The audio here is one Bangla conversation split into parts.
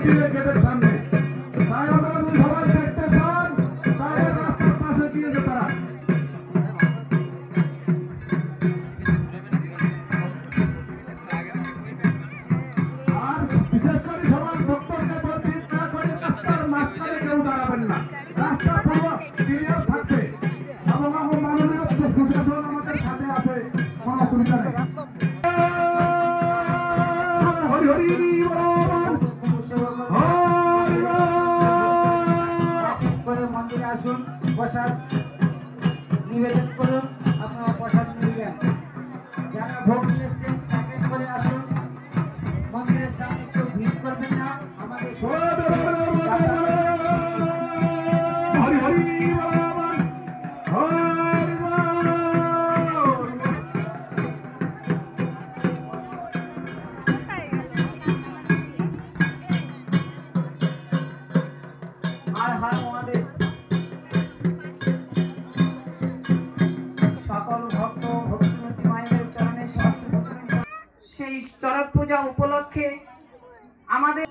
মিছিলে গেটের সামনে। তাই আমরা সবাই দেখতে চান, তাই রাস্তার পাশে দিয়েছে তারা। আর বিশেষ করে সবার ভক্তকে বলছি, না করে রাস্তার মাঝখানে কেউ দাঁড়াবেন না। রাস্তা পুরো ক্লিয়ার থাকবে এবং আমার মাননীয় প্রশাসন আমাদের সাথে আছে, কোনো অসুবিধা নেই। হরি হরি মন্দিরে আসুন, প্রসাদ নিবেদন করুন, আপনারা প্রসাদ নিবেন। যারা ভোগ নিয়েছেন প্যাকেট করে আসুন, মন্দিরের সামনে কেউ ভিড় করবেন না। আমাদের হরি হরি আর হার মহাদেব। সকল ভক্ত ভক্তিমতী মায়ের চরণে সেই চরক পূজা উপলক্ষে আমাদের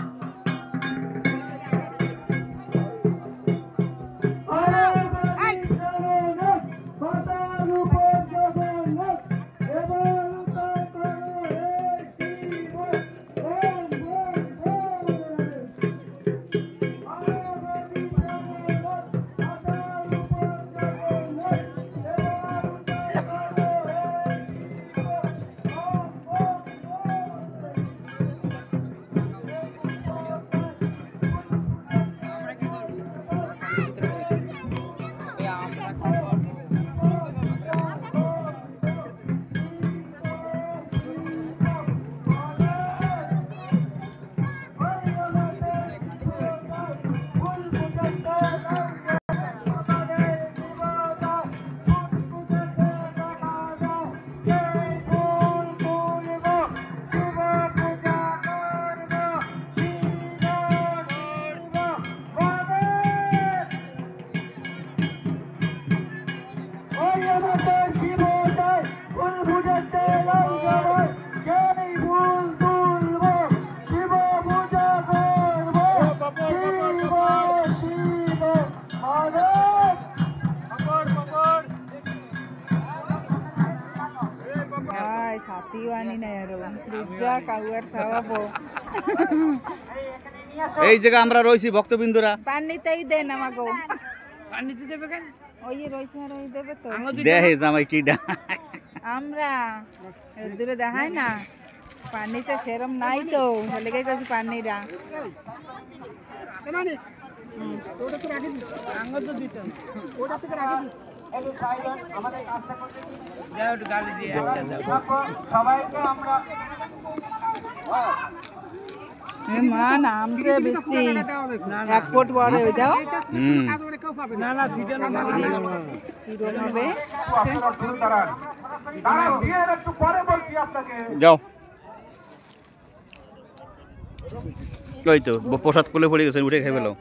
এই জায়গা আমরা রয়েছি ভক্তবৃন্দরা। পানিতেই দেন আমাকে। পানিতে দেবে কেন? ওই রয়েছে আর ওই দেবে তো। দেখে জামাই কিটা আমরা দূরে দেখায় না, পানিতে সেরম নাই তো, লেগে গেছে পানিরা। সবাইকে আমরা মা নামছে বৃষ্টি 1 ফুট বড় হয়ে যাও। যাও ওই তো প্রসাদ কোলে পড়ে গেছে, উঠে খেয়ে ফেলো।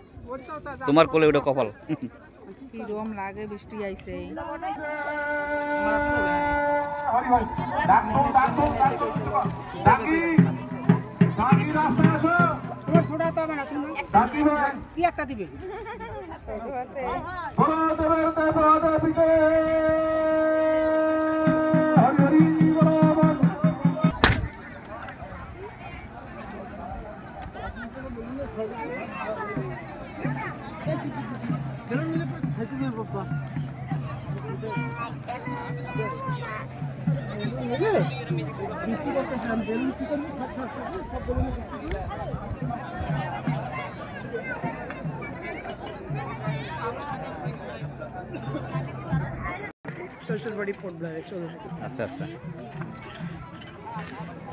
তোমার কোলে ওটা কপাল। কিরম লাগে বৃষ্টি আইছে। কি একটা দিবে বৃষ্টি করতেছিলাম বেলুন চিকেন আচ্ছা আচ্ছা,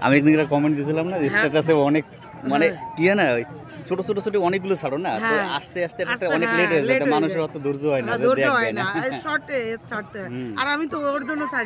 আমি একদিন একটা কমেন্ট দিয়েছিলাম না, স্ট্যাটাসে অনেক মানে কি না ওই ছোট ছোট ছোট অনেকগুলো ছাড়ো না, তো আস্তে আস্তে অনেক লেট হয়ে যায়, মানুষের অত ধৈর্য হয় না, আর আমি তো ওর জন্য ছাড়ি।